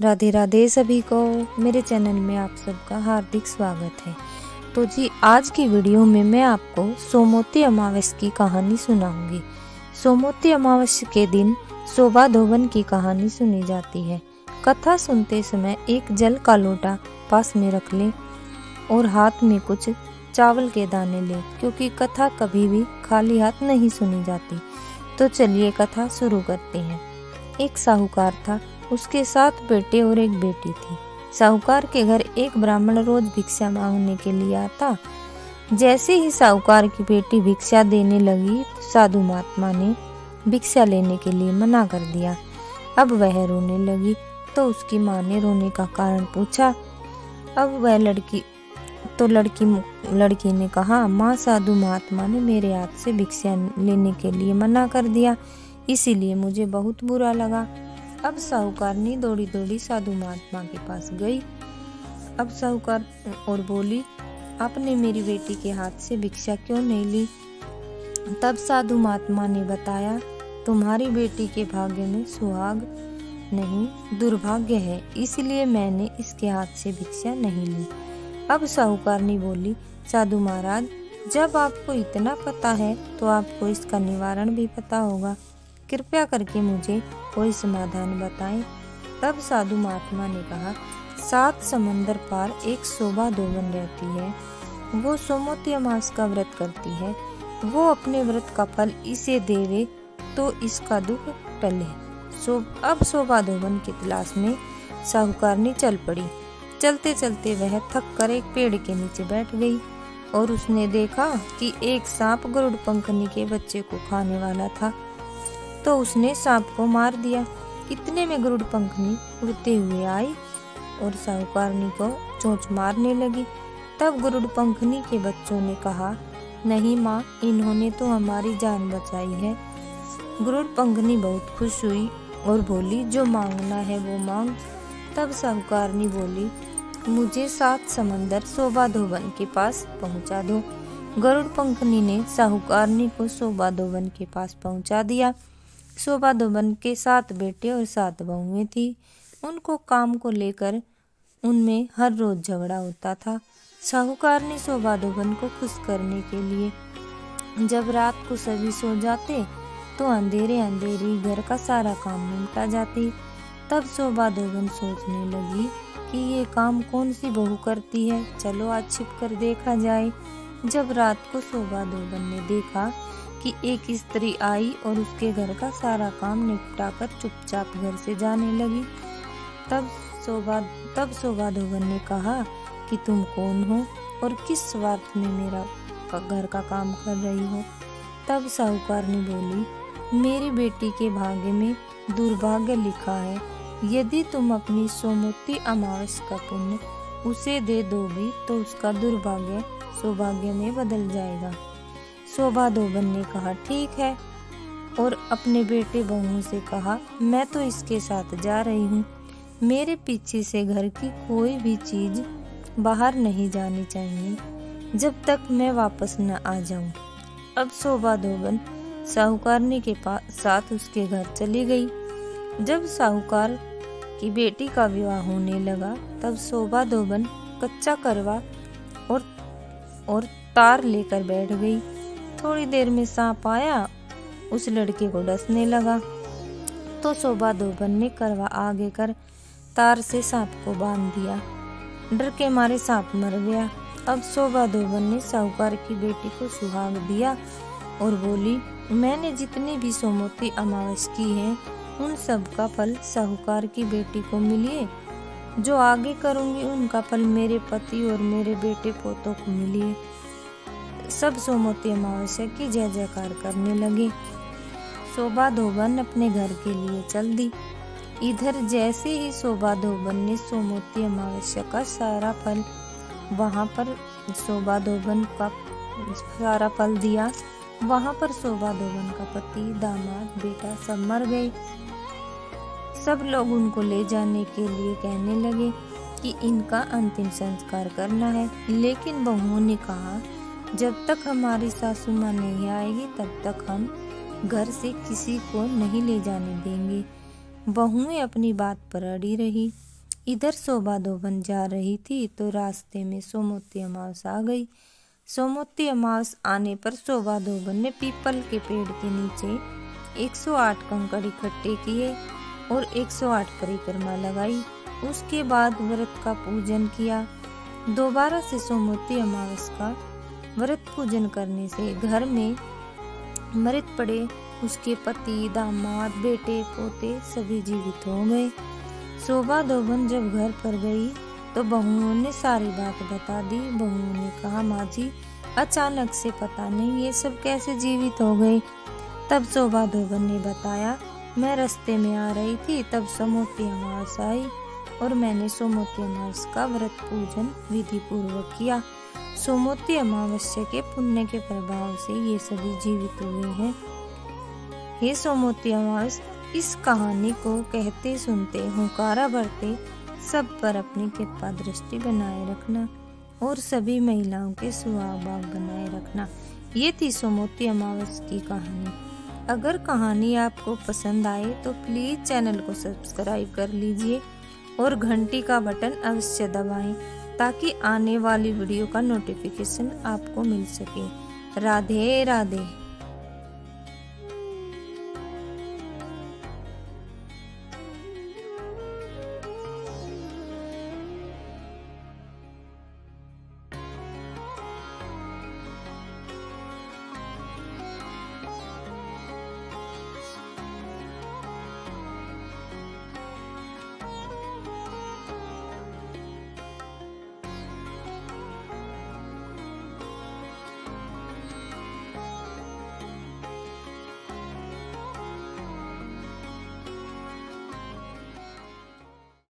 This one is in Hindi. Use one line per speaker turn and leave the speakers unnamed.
राधे राधे सभी को। मेरे चैनल में आप सबका हार्दिक स्वागत है। तो जी आज की वीडियो में मैं आपको सोमवती अमावस्या की कहानी सुनाऊंगी। सोमवती अमावस्या के दिन शोभा धोबन की कहानी सुनी जाती है। कथा सुनते समय एक जल का लोटा पास में रख लें और हाथ में कुछ चावल के दाने लें, क्योंकि कथा कभी भी खाली हाथ नहीं सुनी जाती। तो चलिए कथा शुरू करते हैं। एक साहूकार था, उसके 7 बेटे और एक बेटी थी। साहूकार के घर एक ब्राह्मण रोज भिक्षा मांगने के लिए आता। जैसे ही साहूकार की बेटी भिक्षा देने लगी तो साधु महात्मा ने भिक्षा लेने के लिए मना कर दिया। अब वह रोने लगी तो उसकी माँ ने रोने का कारण पूछा। अब वह लड़की ने कहा, माँ, साधु महात्मा ने मेरे हाथ से भिक्षा लेने के लिए मना कर दिया, इसीलिए मुझे बहुत बुरा लगा। अब साहूकारनी दौड़ी दौड़ी साधु महात्मा के पास गई। अब साहूकार और बोली, आपने मेरी बेटी के हाथ से भिक्षा क्यों नहीं ली? तब साधु महात्मा ने बताया, तुम्हारी बेटी के भाग्य में सुहाग नहीं दुर्भाग्य है, इसलिए मैंने इसके हाथ से भिक्षा नहीं ली। अब साहूकारनी बोली, साधु महाराज, जब आपको इतना पता है तो आपको इसका निवारण भी पता होगा, कृपया करके मुझे कोई समाधान बताएं। तब साधु महात्मा ने कहा, 7 समंदर पार एक शोभा धोबन रहती है। वो सोमवती अमावस्या का व्रत करती है। वो अपने व्रत का फल इसे देवे तो इसका दुख टले। अब शोभा धोबन की तलाश में साहूकारनी चल पड़ी। चलते चलते वह थक कर एक पेड़ के नीचे बैठ गई और उसने देखा कि एक सांप गरुड़ पंखनी के बच्चे को खाने वाला था। तो उसने सांप को मार दिया। इतने में गरुड़ पंखनी उड़ते हुए आई और साहूकारनी को चोंच मारने लगी। तब गरुड़ पंखनी के बच्चों ने कहा, नहीं माँ, इन्होंने तो हमारी जान बचाई है। गरुड़ पंखनी बहुत खुश हुई और बोली, जो मांगना है वो मांग। तब साहूकारनी बोली, मुझे 7 समंदर शोभा धोबन के पास पहुंचा दो। गरुड़ पंखनी ने साहूकारनी को शोभा धोबन के पास पहुंचा दिया। शोभा धोबन के 7 बेटे और 7 बहुएं थी। उनको काम को लेकर उनमें हर रोज झगड़ा होता था। साहूकारनी शोभा धोबन को खुश करने के लिए जब रात को सभी सो जाते तो अंधेरे अंधेरी घर का सारा काम निपटा जाती। तब शोभा धोबन सोचने लगी कि ये काम कौन सी बहू करती है, चलो आज छिप कर देखा जाए। जब रात को शोभा धोबन ने देखा कि एक स्त्री आई और उसके घर का सारा काम निपटाकर चुपचाप घर से जाने लगी। तब शोभा धोबन ने कहा कि तुम कौन हो और किस स्वार्थ में मेरा घर का काम कर रही हो? तब साहूकारनी बोली, मेरी बेटी के भाग्य में दुर्भाग्य लिखा है। यदि तुम अपनी सोमवती अमावस्या का पुण्य उसे दे दोगी तो उसका दुर्भाग्य सौभाग्य में बदल जाएगा। शोभा धोबन ने कहा, ठीक है, और अपने बेटे बहुओं से कहा, मैं तो इसके साथ जा रही हूँ। मेरे पीछे से घर की कोई भी चीज बाहर नहीं जानी चाहिए जब तक मैं वापस न आ जाऊं। अब शोभा धोबन साहूकारनी के साथ उसके घर चली गई। जब साहूकार की बेटी का विवाह होने लगा तब शोभा धोबन कच्चा करवा और तार लेकर बैठ गई। थोड़ी देर में सांप आया, उस लड़के को डसने लगा। तो शोभा धोबन ने करवा आगे कर तार से सांप को बांध दिया। डर के मारे सांप मर गया। अब शोभा धोबन ने साहूकार की बेटी को सुहाग दिया और बोली, मैंने जितनी भी सोमवती अमावस्या की है उन सब का फल साहूकार की बेटी को मिलिए। जो आगे करूंगी उनका फल मेरे पति और मेरे बेटे पोतों को मिलिए। सब सोमवती अमावस्या की जय जयकार करने लगे। शोभा धोबन अपने घर के लिए चल दी। इधर जैसे ही शोभा धोबन ने सोमवती अमावस्या का सारा फल वहां पर शोभा धोबन का सारा फल दिया, वहां पर शोभा धोबन का पति, दामाद, बेटा सब मर गए। सब लोग उनको ले जाने के लिए कहने लगे कि इनका अंतिम संस्कार करना है, लेकिन बहुओं ने कहा, जब तक हमारी सासू माँ नहीं आएगी तब तक हम घर से किसी को नहीं ले जाने देंगे। बहुएं अपनी बात पर अड़ी रही। इधर शोभा धोबन जा रही थी तो रास्ते में सोमवती अमावस्या आ गई। सोमवती अमावस्या आने पर शोभा धोबन ने पीपल के पेड़ के नीचे 108 कंकड़ इकट्ठे किए और 108 परिक्रमा लगाई। उसके बाद व्रत का पूजन किया। दोबारा से सोमवती अमावस्या का व्रत पूजन करने से घर में मृत पड़े उसके पति, दामाद, बेटे, पोते सभी जीवित हो गए। शोभा धोबन जब घर पर गई तो बहुओं ने सारी बात बता दी। बहुओं ने कहा, माँ जी अचानक से पता नहीं ये सब कैसे जीवित हो गए। तब शोभा धोबन ने बताया, मैं रास्ते में आ रही थी तब सोमवती अमावस्या आई और मैंने सोमवती अमावस्या का व्रत पूजन विधि पूर्वक किया। सोमवती अमावस्या के पुण्य के प्रभाव से ये सभी जीवित हुए हैं। हे सोमवती अमावस्या, इस कहानी को कहते सुनते हुंकारा भरते सब पर अपनी कृपा दृष्टि बनाए रखना और सभी महिलाओं के सुहाग भाग बनाए रखना। ये थी सोमवती अमावस्या की कहानी। अगर कहानी आपको पसंद आए तो प्लीज़ चैनल को सब्सक्राइब कर लीजिए और घंटी का बटन अवश्य दबाएं ताकि आने वाली वीडियो का नोटिफिकेशन आपको मिल सके। राधे राधे।